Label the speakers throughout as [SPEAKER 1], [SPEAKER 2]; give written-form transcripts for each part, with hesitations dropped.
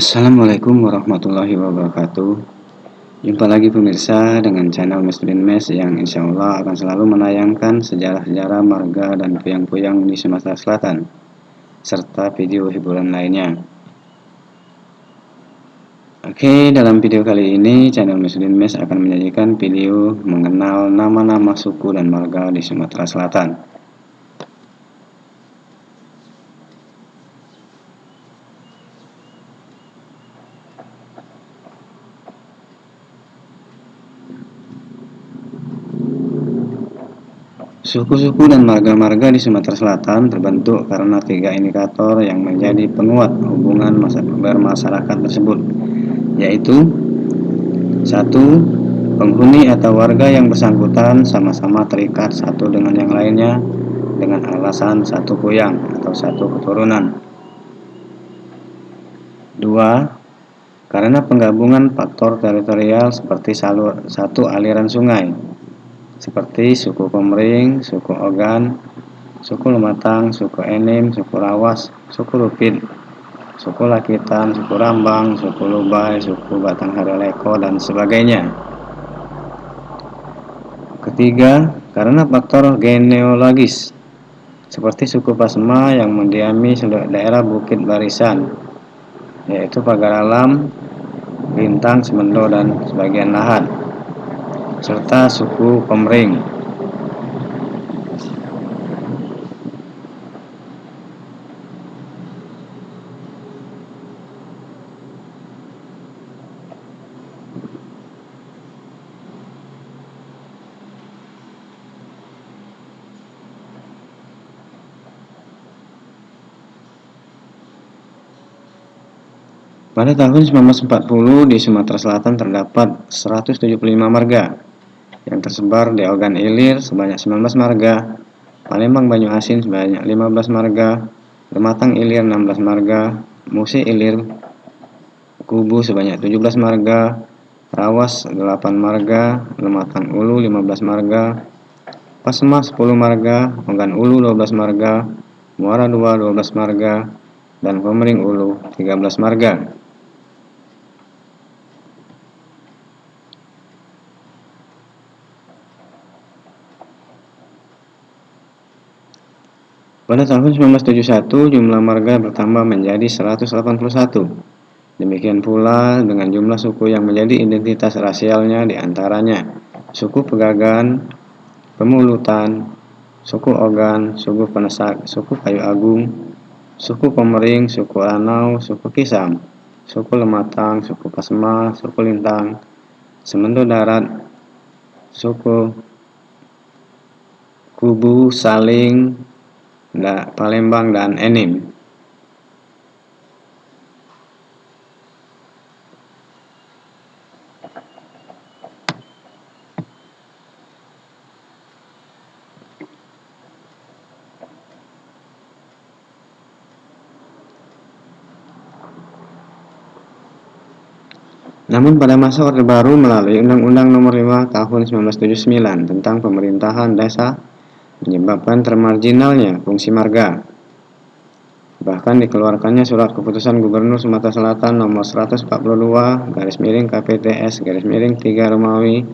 [SPEAKER 1] Assalamualaikum warahmatullahi wabarakatuh. Jumpa lagi pemirsa dengan channel Muslim Mes yang insya Allah akan selalu menayangkan sejarah-sejarah marga dan puyang-puyang di Sumatera Selatan, serta video hiburan lainnya. Oke, dalam video kali ini channel Muslim Mes akan menyajikan video mengenal nama-nama suku dan marga di Sumatera Selatan. Suku-suku dan marga-marga di Sumatera Selatan terbentuk karena 3 indikator yang menjadi penguat hubungan bermasyarakat tersebut, yaitu 1. Penghuni atau warga yang bersangkutan sama-sama terikat satu dengan yang lainnya dengan alasan satu puyang atau satu keturunan. 2. Karena penggabungan faktor teritorial seperti satu aliran sungai, seperti suku Komering, suku Ogan, suku Lumatang, suku Enim, suku Rawas, suku Lupit, suku Lakitan, suku Rambang, suku Lubai, suku Batanghari-Leko, dan sebagainya. Ketiga, karena faktor genealogis, seperti suku Pasma yang mendiami daerah Bukit Barisan, yaitu Pagar Alam, Lintang, Semendo, dan sebagian lahan, serta suku Komering. Pada tahun 1940 di Sumatera Selatan terdapat 175 marga yang tersebar di Ogan Ilir sebanyak 19 marga, Palembang Banyu Asin sebanyak 15 marga, Lumatang Ilir 16 marga, Musi Ilir Kubu sebanyak 17 marga, Rawas 8 marga, Lumatang Ulu 15 marga, Pasma 10 marga, Ogan Ulu 12 marga, Muara II 12 marga, dan Komering Ulu 13 marga. Pada tahun 1971, jumlah marga bertambah menjadi 181. Demikian pula dengan jumlah suku yang menjadi identitas rasialnya, diantaranya suku Pegagan, Pemulutan, suku Ogan, suku Penesak, suku Kayu Agung, suku Komering, suku Ranau, suku Kisam, suku Lematang, suku Pasma, suku Lintang, Semendo Darat, suku Kubu, Saling, Palembang, dan Enim. Namun pada masa Orde Baru melalui Undang-Undang Nomor 5 Tahun 1979 tentang Pemerintahan Desa menyebabkan termarginalnya fungsi marga. Bahkan dikeluarkannya Surat Keputusan Gubernur Sumatera Selatan Nomor 142/KPTS/3 Romawi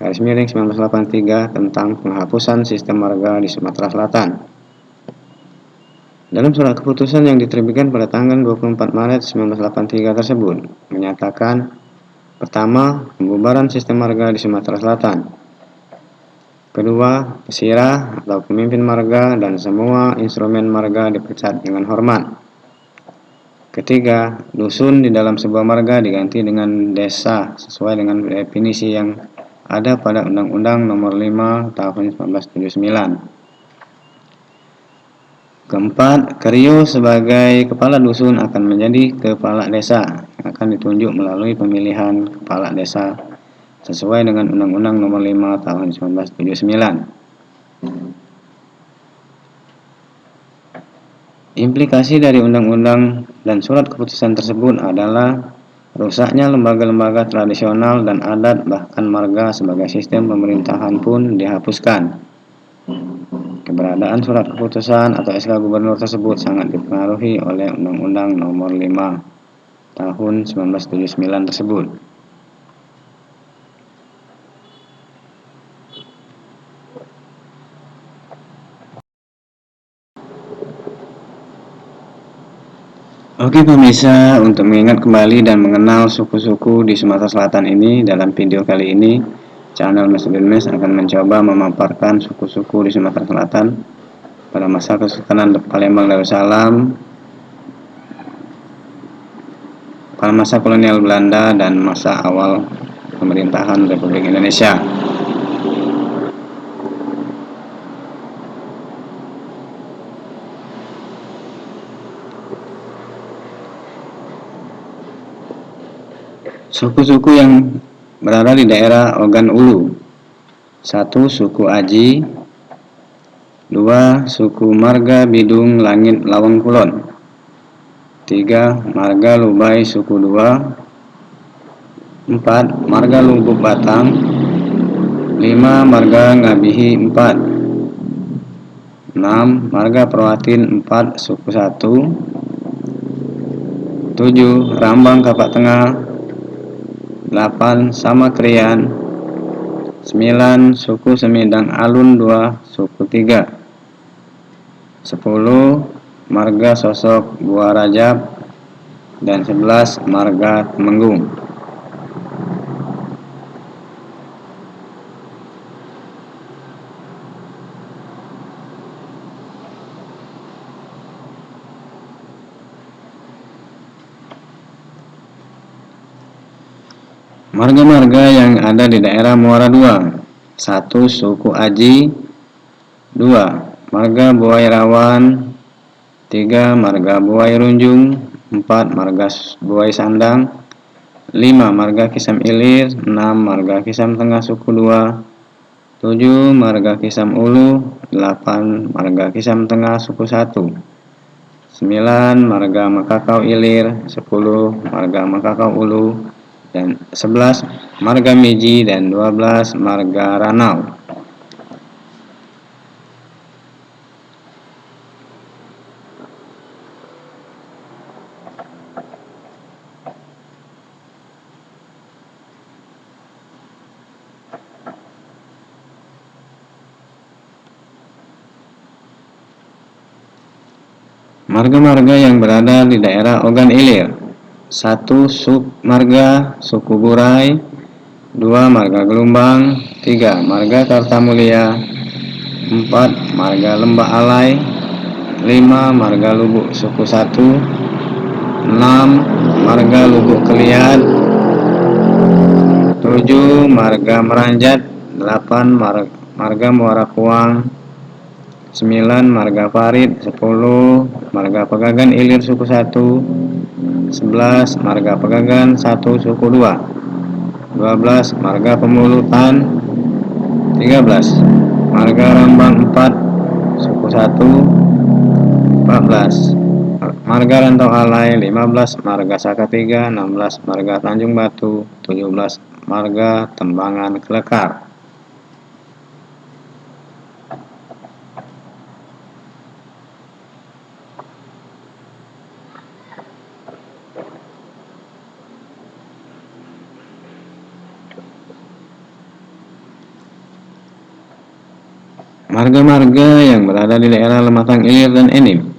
[SPEAKER 1] /1983 tentang penghapusan sistem marga di Sumatera Selatan. Dalam surat keputusan yang diterbitkan pada tanggal 24 Maret 1983 tersebut menyatakan: pertama, pembubaran sistem marga di Sumatera Selatan. Kedua, pesirah atau pemimpin marga dan semua instrumen marga dipecat dengan hormat. Ketiga, dusun di dalam sebuah marga diganti dengan desa sesuai dengan definisi yang ada pada Undang-Undang Nomor 5 Tahun 1979. Keempat, Kerio sebagai kepala dusun akan menjadi kepala desa yang akan ditunjuk melalui pemilihan kepala desa sesuai dengan Undang-Undang Nomor 5 Tahun 1979. Implikasi dari undang-undang dan surat keputusan tersebut adalah rusaknya lembaga-lembaga tradisional dan adat, bahkan marga sebagai sistem pemerintahan pun dihapuskan. Keberadaan surat keputusan atau SK Gubernur tersebut sangat dipengaruhi oleh Undang-Undang Nomor 5 tahun 1979 tersebut. Oke pemirsa, untuk mengingat kembali dan mengenal suku-suku di Sumatera Selatan ini, dalam video kali ini, channel Mas Mes akan mencoba memaparkan suku-suku di Sumatera Selatan pada masa Kesultanan Palembang Darussalam, pada masa kolonial Belanda, dan masa awal pemerintahan Republik Indonesia. Suku-suku yang berada di daerah Ogan Ulu: 1. Suku Aji. 2. Suku Marga Bidung Langit Lawang Kulon. 3. Marga Lubai Suku 2. 4. Marga Lubuk Batang. 5. Marga Ngabihi 4. 6. Marga Perwatin 4 Suku 1. 7. Rambang Kapak Tengah. 8. Samakrian. 9. Suku Semidang Alun 2 Suku 3. 10. Marga Sosok Buah Rajab. Dan 11. Marga Temenggung. Marga-marga yang ada di daerah Muara II: 1. Suku Aji. 2. Marga Buai Rawan. 3. Marga Buai Runjung. 4. Marga Buai Sandang. 5. Marga Kisam Ilir. 6. Marga Kisam Tengah Suku 2. 7. Marga Kisam Ulu. 8. Marga Kisam Tengah Suku 1. 9. Marga Makakau Ilir. 10. Marga Makakau Ulu. Dan 11. Marga Miji. Dan 12. Marga Ranau. Marga-marga yang berada di daerah Ogan Ilir: 1. Marga Suku Burai. 2. Marga Gelombang. 3. Marga Kartamulia. 4. Marga Lembah Alai. 5. Marga Lubuk Suku 1. 6. Marga Lubuk Keliat. 7. Marga Meranjat. 8. Marga Muara Kuang. 9. Marga Parit. 10. Marga Pegagan Ilir Suku 1. 11. Marga Pegagan 1 Suku 2. 12. Marga Pemulutan. 13. Marga Rambang 4 Suku 1. 14. Marga Rantau Alai. 15. Marga Saka 3. 16. Marga Tanjung Batu. 17. Marga Tembangan Kelekar. Marga-marga yang berada di daerah Lematang Ilir dan Enim: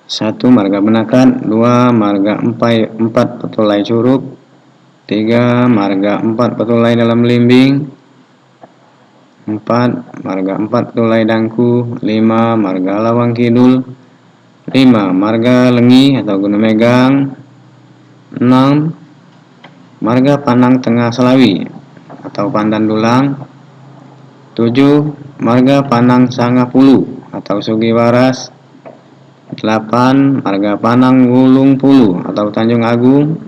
[SPEAKER 1] 1. Marga Benakat. 2. Marga 4 Petulai Curug. 3. Marga 4 Petulai Dalam Limbing. 4. Marga 4 Petulai Dangku. 5. Marga Lawang Kidul. 5. Marga Lengi atau Gunung Megang. 6. Marga Panang Tengah Selawi atau Pandan Dulang. 7. Marga Panang Sangapulu atau Sugi Waras. 8. Marga Panang Wulung Pulu atau Tanjung Agung.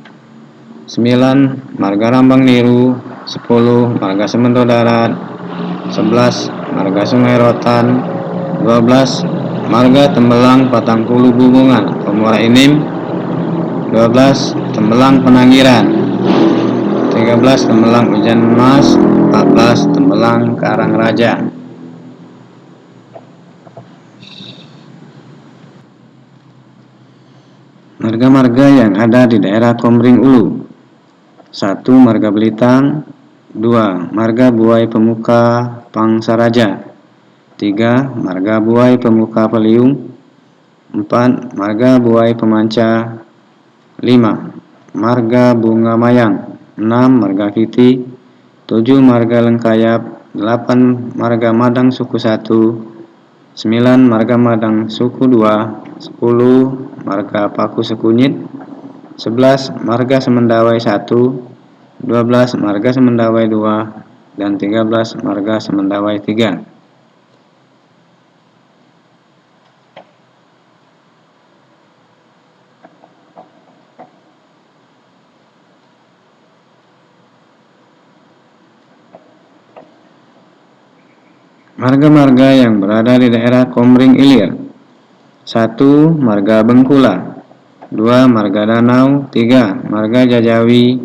[SPEAKER 1] 9. Marga Rambang Niru. 10. Marga Semento Darat. 11. Marga Sungai Rotan. 12. Marga Tembelang Patangpulu Bubungan atau Muara Enim. 12. Tembelang Penanggiran. 13. Tembelang Hujan Mas. 14. Tembelang Karangraja. Marga-marga yang ada di daerah Komering Ulu. 1. Marga Belitang. 2. Marga Buai Pemuka Pangsaraja. 3. Marga Buai Pemuka Peliung. 4. Marga Buai Pemanca. 5. Marga Bunga Mayang. 6. Marga Kiti. 7. Marga Lengkayap. 8. Marga Madang Suku 1. 9. Marga Madang Suku 2. 10. Marga Paku Sekunyit. 11. Marga Semendawai 1. 12. Marga Semendawai 2. Dan 13. Marga Semendawai 3. Marga-marga yang berada di daerah Komering Ilir. 1. Marga Bengkula. 2. Marga Danau. 3. Marga Jajawi.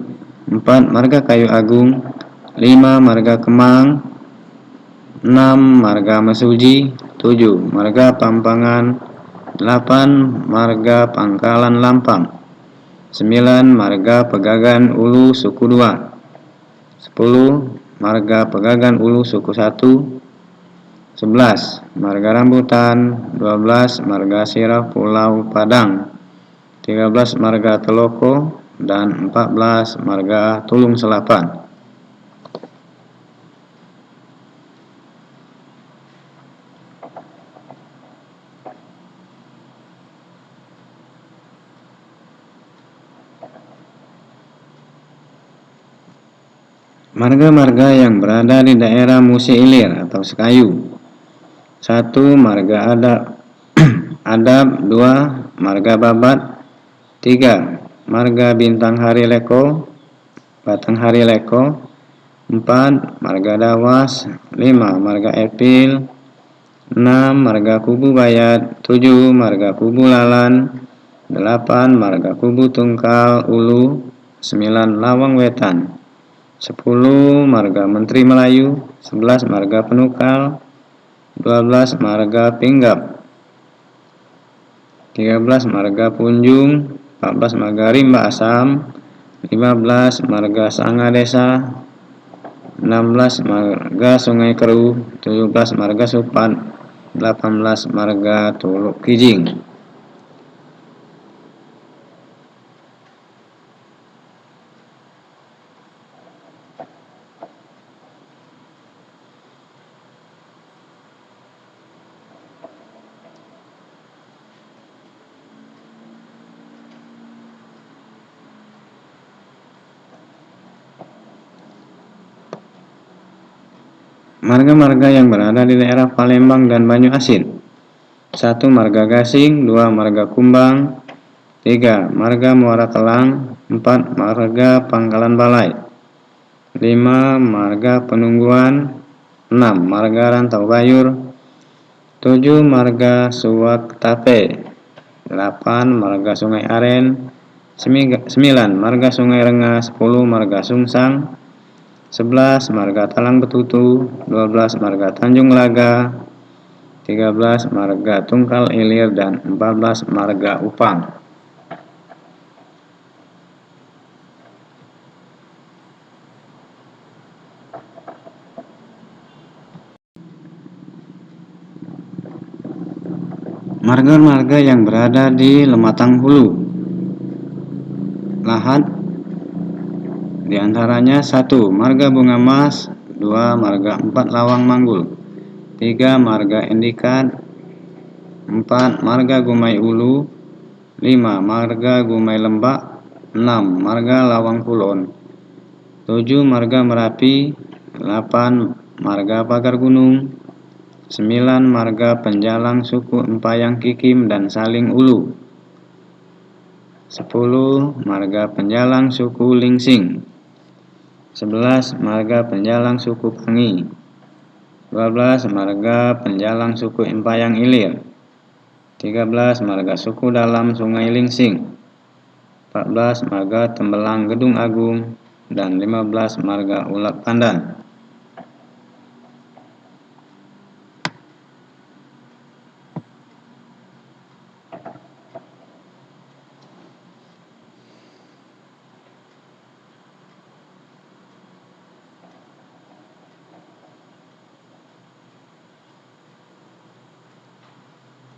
[SPEAKER 1] 4. Marga Kayu Agung. 5. Marga Kemang. 6. Marga Mesuji. 7. Marga Pampangan. 8. Marga Pangkalan Lampang. 9. Marga Pegagan Ulu Suku 2. 10. Marga Pegagan Ulu Suku 1. 11. Marga Rambutan. 12. Marga Sirah Pulau Padang. 13. Marga Teloko. Dan 14. Marga Tulung Selapan. Marga-marga yang berada di daerah Musi Ilir atau Sekayu. 1. Marga Adab. 2. Marga Babat. 3. Marga Bintang Hari Leko, Batang Hari Leko. 4. Marga Dawas. 5. Marga Epil. 6. Marga Kubu Bayat. 7. Marga Kubu Lalan. 8. Marga Kubu Tungkal Ulu. 9. Lawang Wetan. 10. Marga Menteri Melayu. 11. Marga Penukal. 12. Marga Pinggap. 13. Marga Punjung. 14. Marga Rimba Asam. 15. Marga Sanga Desa. 16. Marga Sungai Keru. 17. Marga Supat. 18. Marga Tuluk Kijing. Marga-marga yang berada di daerah Palembang dan Banyu Asin. 1. Marga Gasing. 2. Marga Kumbang. 3. Marga Muara Telang. 4. Marga Pangkalan Balai. 5. Marga Penungguan. 6. Marga Rantau Bayur. 7. Marga Suwak Tape. 8. Marga Sungai Aren. 9. Marga Sungai Rengas. 10. Marga Sungsang. 11. Marga Talang Betutu. 12. Marga Tanjung Laga. 13. Marga Tungkal Ilir. Dan 14. Marga Upang. Marga-marga yang berada di Lematang Hulu. Lahat di antaranya 1. Marga Bunga Mas. 2. Marga 4 Lawang Manggul. 3. Marga Endikat. 4. Marga Gumai Ulu. 5. Marga Gumai Lembak. 6. Marga Lawang Kulon. 7. Marga Merapi. 8. Marga Pagar Gunung. 9. Marga Penjalang Suku Empayang Kikim dan Saling Ulu. 10. Marga Penjalang Suku Lingsing. 11. Marga Penjalang Suku Pangi. 12. Marga Penjalang Suku Empayang Ilir. 13. Marga Suku Dalam Sungai Lingsing. 14. Marga Tembelang Gedung Agung. Dan 15. Marga Ulak Pandan.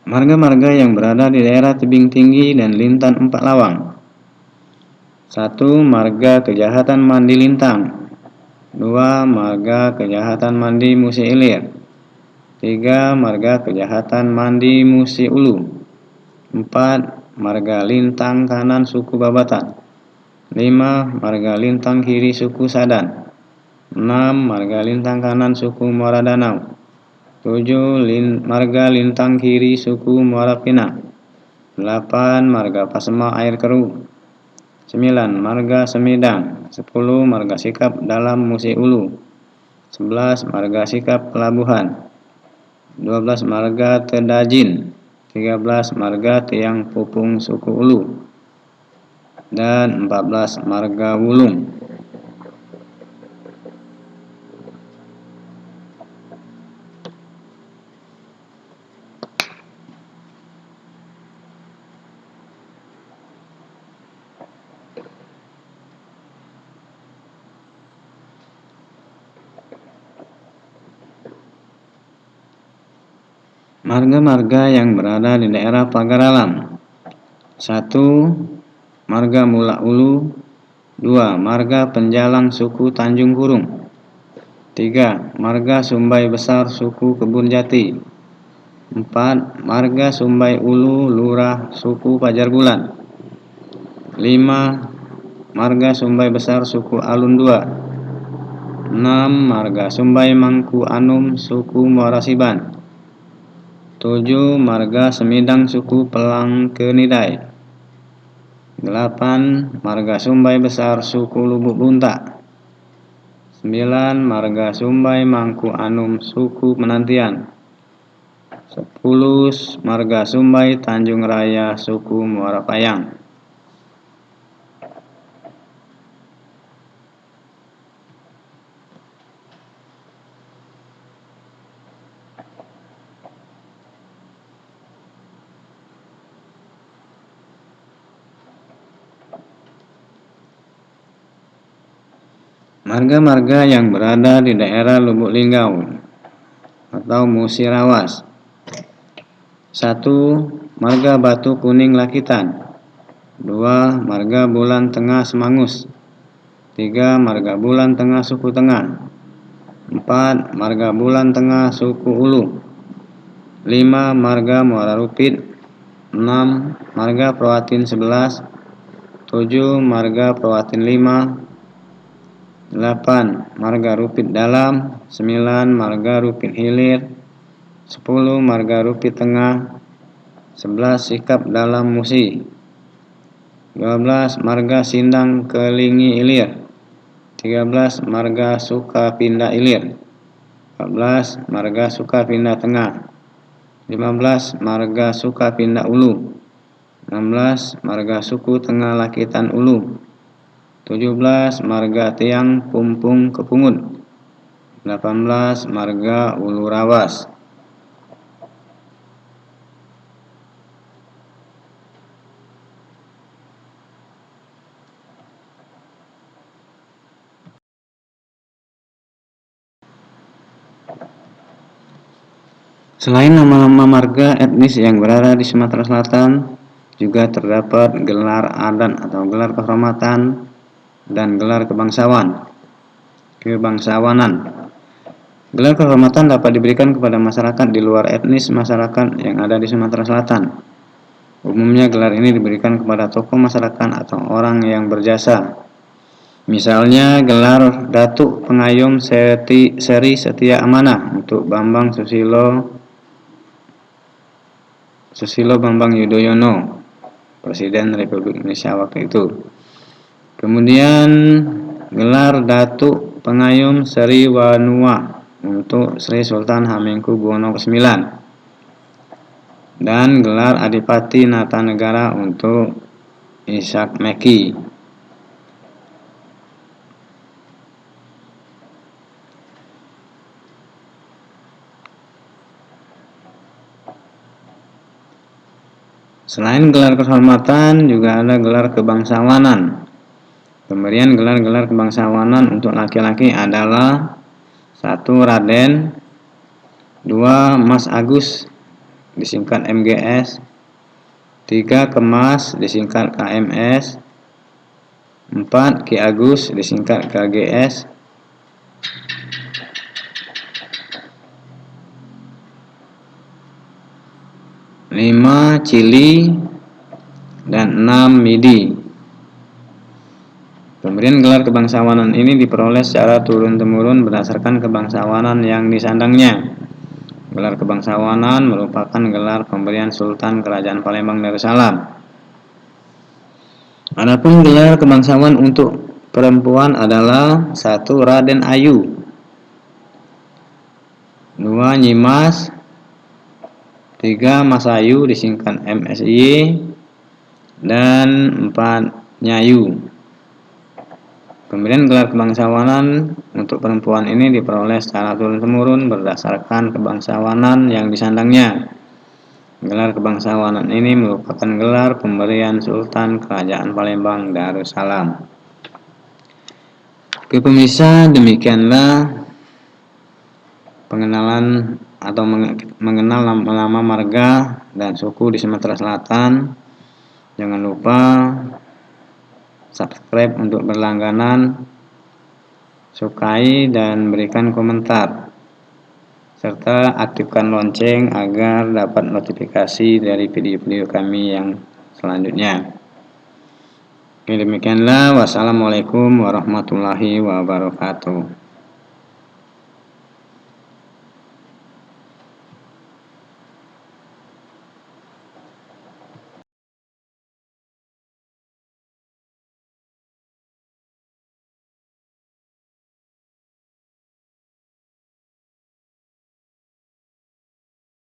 [SPEAKER 1] Marga-marga yang berada di daerah tebing tinggi dan Lintan 4 Lawang. 1. Marga Kejahatan Mandi Lintang. 2. Marga Kejahatan Mandi Musi Ilir. 3. Marga Kejahatan Mandi Musi Ulu. 4. Marga Lintang Kanan Suku Babatan. 5. Marga Lintang Kiri Suku Sadan. 6. Marga Lintang Kanan Suku Muara Danau. 7. Marga Lintang Kiri Suku Muara Pinang. 8. Marga Pasema Air Keruh. 9. Marga Semidang. 10. Marga Sikap Dalam Musi Ulu. 11. Marga Sikap Pelabuhan. 12. Marga Tedajin. 13. Marga Tiang Pupung Suku Ulu. Dan 14. Marga Wulung. Marga-marga yang berada di daerah Pagar Alam. 1. Marga Mulak Ulu. 2. Marga Penjalang Suku Tanjung Kurung. 3. Marga Sumbai Besar Suku Kebun Jati. 4. Marga Sumbai Ulu Lurah Suku Pajar Bulan. 5. Marga Sumbai Besar Suku Alun 2. 6. Marga Sumbai Mangku Anum Suku Muara Siban. 7. Marga Semidang Suku Pelang Kenidai. 8. Marga Sumbai Besar Suku Lubuk Bunta. 9. Marga Sumbai Mangku Anum Suku Penantian. 10. Marga Sumbai Tanjung Raya Suku Muara Payang. Marga-marga yang berada di daerah Lubuk Linggau atau Musirawas. 1. Marga Batu Kuning Lakitan. 2. Marga Bulan Tengah Semangus. 3. Marga Bulan Tengah Suku Tengah. 4. Marga Bulan Tengah Suku Ulu. 5. Marga Muara Rupit. 6. Marga Perwatin 11. 7. Marga Perwatin 5. 8. Marga Rupit Dalam. 9. Marga Rupit Hilir. 10. Marga Rupit Tengah. 11. Sikap Dalam Musi. 12. Marga Sindang Kelingi Ilir. 13. Marga Sukapindah Ilir. 14. Marga Sukapindah Tengah. 15. Marga Sukapindah Ulu. 16. Marga Suku Tengah Lakitan Ulu. 17. Marga Tiang Pumpung Kepungut. 18. Marga Ulu Rawas. Selain nama-nama marga etnis yang berada di Sumatera Selatan, juga terdapat gelar adat atau gelar kehormatan dan gelar kebangsawanan. Gelar kehormatan dapat diberikan kepada masyarakat di luar etnis masyarakat yang ada di Sumatera Selatan. Umumnya gelar ini diberikan kepada tokoh masyarakat atau orang yang berjasa. Misalnya gelar Datuk Pengayom Seri Setia Amanah untuk Bambang Susilo Bambang Yudhoyono, Presiden Republik Indonesia waktu itu. Kemudian gelar Datuk Pengayom Seri Wanua untuk Sri Sultan Hamengkubuwono ke-9. Dan gelar Adipati Natanegara untuk Ishak Meki. Selain gelar kehormatan, juga ada gelar kebangsawanan. Pemberian gelar-gelar kebangsawanan untuk laki-laki adalah 1. Raden, 2. Mas Agus, disingkat MGS. 3. Kemas disingkat KMS. 4. Ki Agus disingkat KGS. 5. Cili, dan 6. Midi. Pemberian gelar kebangsawanan ini diperoleh secara turun-temurun berdasarkan kebangsawanan yang disandangnya. Gelar kebangsawanan merupakan gelar pemberian Sultan Kerajaan Palembang Darussalam. Adapun gelar kebangsawan untuk perempuan adalah 1. Raden Ayu, 2. Nyimas, 3. Mas Ayu disingkat MSY, dan 4. Nyayu. Pemberian gelar kebangsawanan untuk perempuan ini diperoleh secara turun-temurun berdasarkan kebangsawanan yang disandangnya. Gelar kebangsawanan ini merupakan gelar pemberian Sultan Kerajaan Palembang Darussalam. Oke pemirsa, demikianlah pengenalan atau mengenal nama marga dan suku di Sumatera Selatan. Jangan lupa subscribe untuk berlangganan, sukai dan berikan komentar, serta aktifkan lonceng agar dapat notifikasi dari video-video kami yang selanjutnya. Oke, demikianlah. Wassalamualaikum warahmatullahi wabarakatuh.